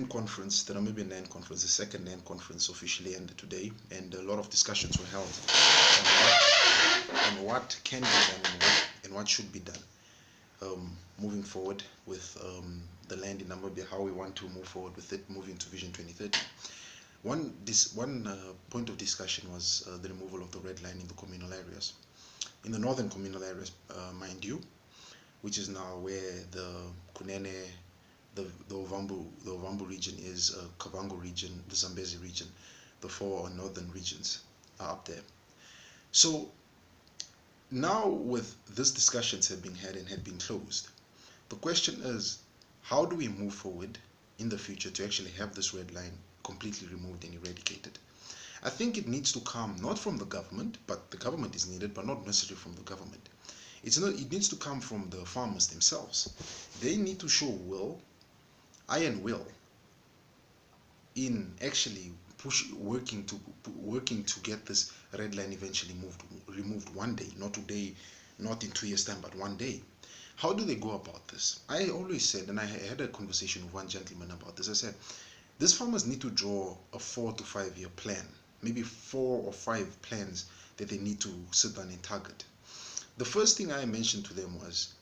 NAN conference, the Namibian NAN conference, the second NAN conference officially ended today, and a lot of discussions were held on what can be done and what should be done moving forward with the land in Namibia, how we want to move forward with it, moving to Vision 2030. One point of discussion was the removal of the red line in the communal areas. In the northern communal areas, mind you, which is now where the Kunene, the Ovambu region is, Kavango region, the Zambezi region, the four northern regions are up there. So now with these discussions have been had and have been closed, the question is, how do we move forward in the future to actually have this red line completely removed and eradicated? I think it needs to come not from the government, but the government is needed, but not necessarily from the government. It needs to come from the farmers themselves. They need to show iron will in actually working to get this red line eventually removed one day, not today, not in 2 years time, but one day. How do they go about this? I always said, and I had a conversation with one gentleman about this, I said, these farmers need to draw a 4 to 5 year plan, maybe 4 or 5 plans that they need to sit down and target. The first thing I mentioned to them was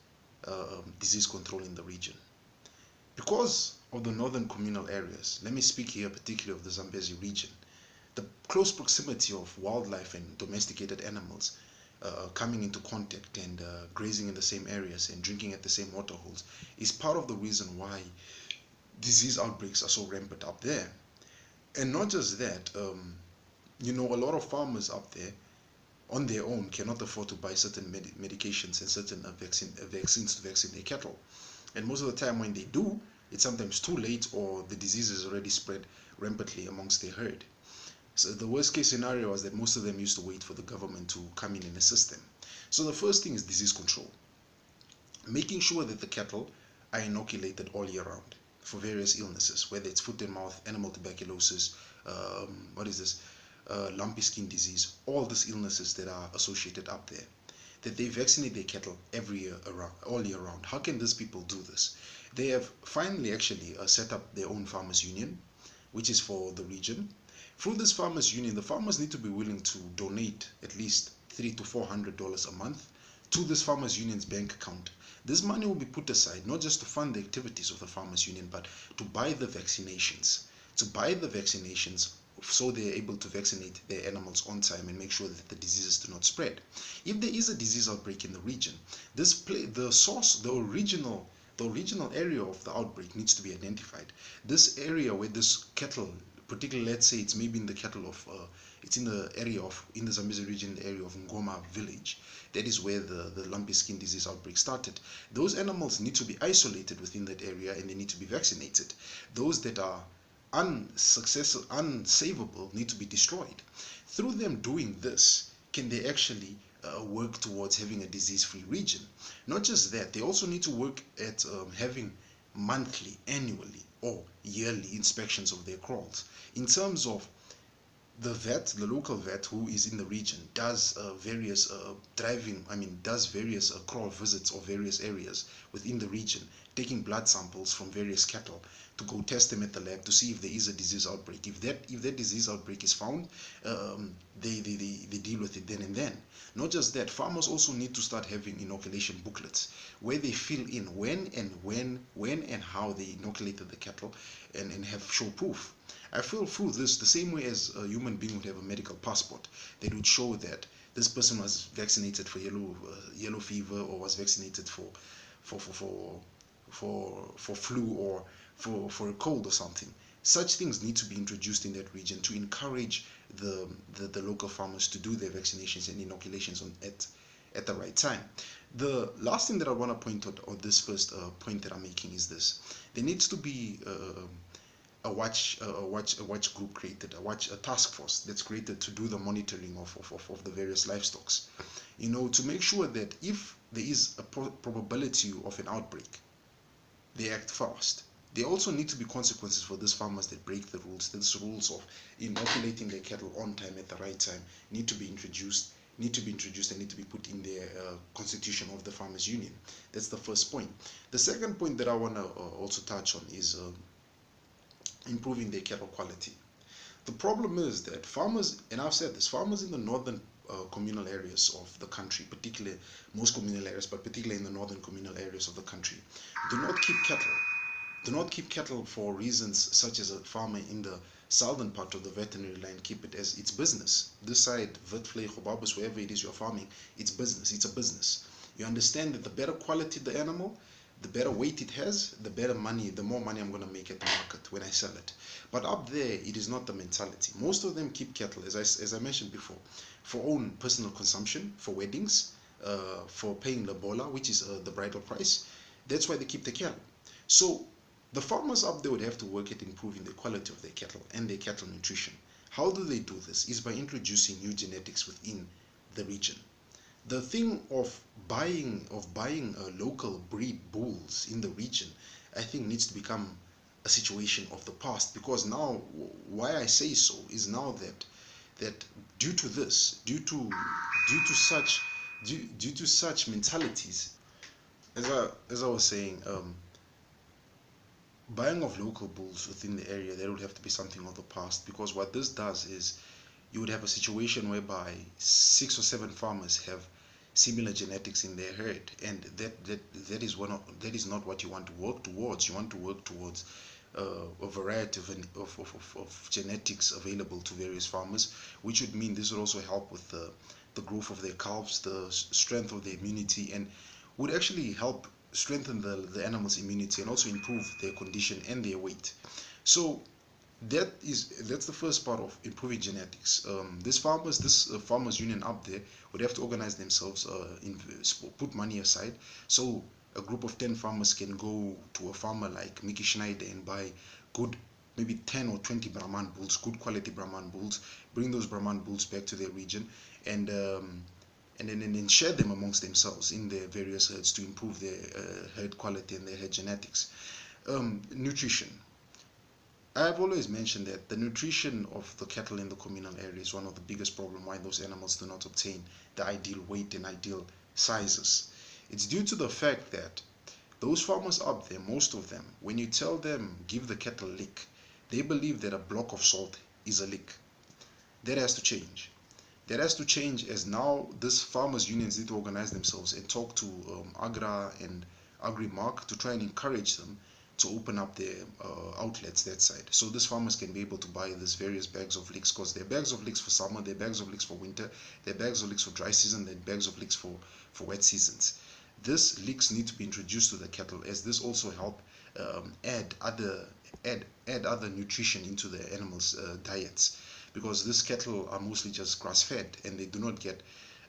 disease control in the region. Because of the northern communal areas, let me speak here particularly of the Zambezi region, the close proximity of wildlife and domesticated animals coming into contact and grazing in the same areas and drinking at the same water holes is part of the reason why disease outbreaks are so rampant up there. And not just that, a lot of farmers up there on their own cannot afford to buy certain medications and certain vaccines to vaccinate their cattle. And most of the time when they do, it's sometimes too late or the disease is already spread rampantly amongst their herd. So the worst case scenario is that most of them used to wait for the government to come in and assist them. So the first thing is disease control. Making sure that the cattle are inoculated all year round for various illnesses, whether it's foot and mouth, animal tuberculosis, lumpy skin disease, all these illnesses that are associated up there, that they vaccinate their cattle every year around, all year round. How can these people do this? They have finally actually set up their own farmers union, which is for the region. Through this farmers union, the farmers need to be willing to donate at least $300 to $400 a month to this farmers union's bank account. This money will be put aside not just to fund the activities of the farmers union, but to buy the vaccinations. So they're able to vaccinate their animals on time and make sure that the diseases do not spread. If there is a disease outbreak in the region, the original area of the outbreak needs to be identified. This area where this cattle, particularly let's say it's maybe in the cattle of, it's in the Zambezi region, the area of Ngoma village, that is where the lumpy skin disease outbreak started. Those animals need to be isolated within that area and they need to be vaccinated. Those that are unsavable need to be destroyed. Through them doing this, can they actually work towards having a disease-free region? Not just that, they also need to work at having monthly, annually, or yearly inspections of their kraals. In terms of the local vet who is in the region does various kraal visits of various areas within the region, taking blood samples from various cattle to go test them at the lab to see if there is a disease outbreak. If that disease outbreak is found, they deal with it then and then. Not just that, farmers also need to start having inoculation booklets where they fill in when and how they inoculated the cattle and have show proof. I feel through this, the same way as a human being would have a medical passport that would show that this person was vaccinated for yellow fever, or was vaccinated for flu, or for a cold or something. Such things need to be introduced in that region to encourage the local farmers to do their vaccinations and inoculations at the right time. The last thing that I want to point out on this first point that I'm making is this: there needs to be a watch group created, a task force that's created to do the monitoring of the various livestocks, to make sure that if there is a probability of an outbreak, they act fast. There also need to be consequences for these farmers that break the rules. These rules of inoculating their cattle on time at the right time need to be introduced and need to be put in the constitution of the farmers union. That's the first point. The second point that I want to also touch on is improving their cattle quality. The problem is that farmers, and I've said this, farmers in the northern communal areas of the country, particularly most communal areas, but particularly in the northern communal areas of the country, do not keep cattle. Do not keep cattle for reasons such as a farmer in the southern part of the veterinary line keep it as its business. This side, Witvlei, Gobabus, wherever it is you're farming, it's business. It's a business. You understand that the better quality the animal, the better weight it has, the better money, the more money I'm going to make at the market when I sell it. But up there, it is not the mentality. Most of them keep cattle, as I mentioned before, for own personal consumption, for weddings, for paying lobola, which is the bridal price. That's why they keep the cattle. So the farmers up there would have to work at improving the quality of their cattle and their cattle nutrition. How do they do this? Is by introducing new genetics within the region. The thing of buying local breed bulls in the region, I think, needs to become a situation of the past, because now, why I say so is now that due to this, due to such mentalities, as I was saying, buying of local bulls within the area, that would have to be something of the past, because what this does is you would have a situation whereby 6 or 7 farmers have similar genetics in their herd, and that is not what you want to work towards. You want to work towards a variety of genetics available to various farmers, which would mean this would also help with the growth of their calves, the strength of their immunity, and would actually help strengthen the animal's immunity and also improve their condition and their weight. So that's the first part of improving genetics. This farmers union up there would have to organize themselves, put money aside, so a group of 10 farmers can go to a farmer like Mickey Schneider and buy good, maybe 10 or 20 Brahman bulls, good quality Brahman bulls, bring those Brahman bulls back to their region, and then share them amongst themselves in their various herds to improve their herd quality and their herd genetics. Nutrition. I've always mentioned that the nutrition of the cattle in the communal area is one of the biggest problems why those animals do not obtain the ideal weight and ideal sizes. It's due to the fact that those farmers up there, most of them, when you tell them give the cattle a lick, they believe that a block of salt is a lick. That has to change. That has to change, as now this farmers unions need to organize themselves and talk to Agra and Agrimark to try and encourage them to open up their outlets that side, so these farmers can be able to buy these various bags of licks, because they're bags of licks for summer, they're bags of licks for winter, they're bags of licks for dry season, they're bags of licks for wet seasons. These licks need to be introduced to the cattle, as this also help add other nutrition into the animals' diets, because these cattle are mostly just grass fed and they do not get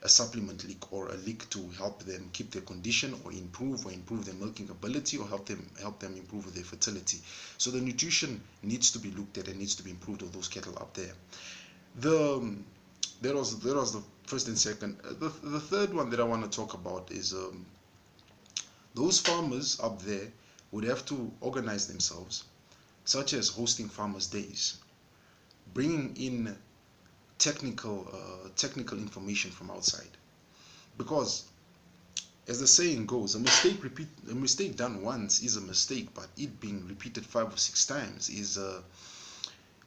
a supplement lick or a lick to help them keep their condition or improve their milking ability, or help them improve their fertility. So the nutrition needs to be looked at and needs to be improved of those cattle up there. That was the first and second. The third one that I want to talk about is those farmers up there would have to organize themselves, such as hosting farmers days, bringing in technical information from outside, because as the saying goes, a mistake done once is a mistake, but it being repeated 5 or 6 times is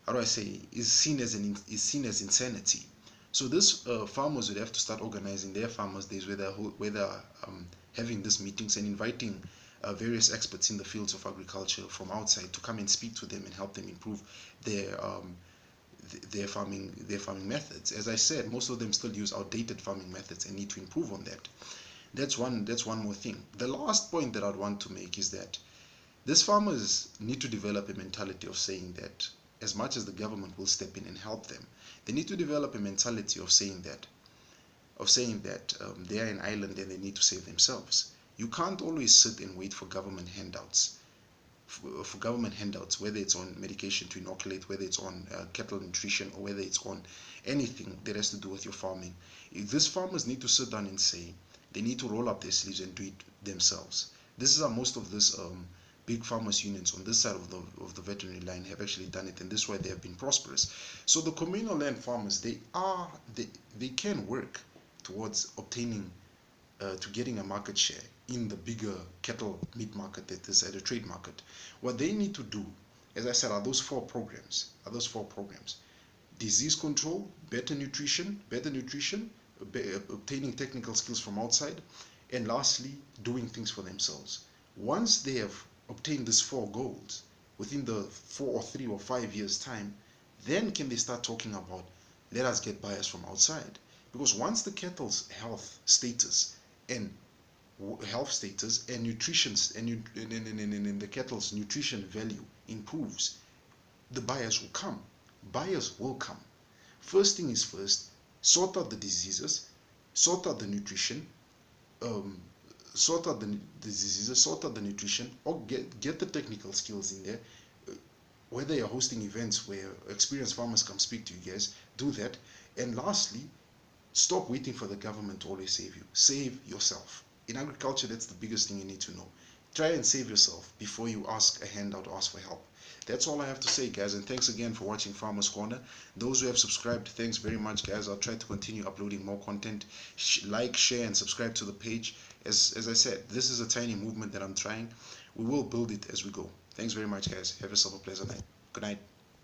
how do I say, is seen as insanity. So this farmers would have to start organizing their farmers days where they're having these meetings and inviting various experts in the fields of agriculture from outside to come and speak to them and help them improve their farming methods. As I said, most of them still use outdated farming methods and need to improve on that. That's one more thing. The last point that I'd want to make is that these farmers need to develop a mentality of saying that as much as the government will step in and help them, they need to develop a mentality of saying that they are an island and they need to save themselves. You can't always sit and wait for government handouts, whether it's on medication to inoculate, whether it's on cattle nutrition, or whether it's on anything that has to do with your farming. These farmers need to sit down and say they need to roll up their sleeves and do it themselves. This is how most of this big farmers unions on this side of the veterinary line have actually done it, and this is why they have been prosperous. So the communal land farmers, they can work towards obtaining to getting a market share in the bigger cattle meat market that is at a trade market. What they need to do, as I said, are those four programs. Disease control, better nutrition, obtaining technical skills from outside, and lastly, doing things for themselves. Once they have obtained these four goals within the 4 or 3 or 5 years time, then can they start talking about, let us get buyers from outside. Because once the cattle's health status and nutrition and the cattle's nutrition value improves, the buyers will come. First thing is first, sort out the diseases, sort out the nutrition, um, sort out the nutrition, or get the technical skills in there. Whether you're hosting events where experienced farmers come speak to you guys, do that. And lastly, stop waiting for the government to always save you. Save yourself. In agriculture, that's the biggest thing you need to know. Try and save yourself before you ask a handout or ask for help. That's all I have to say, guys, and thanks again for watching Farmers Corner. Those who have subscribed, thanks very much, guys. I'll try to continue uploading more content. Like, share, and subscribe to the page. As I said, this is a tiny movement that I'm trying. We will build it as we go. Thanks very much, guys. Have yourself a pleasant night. Good night.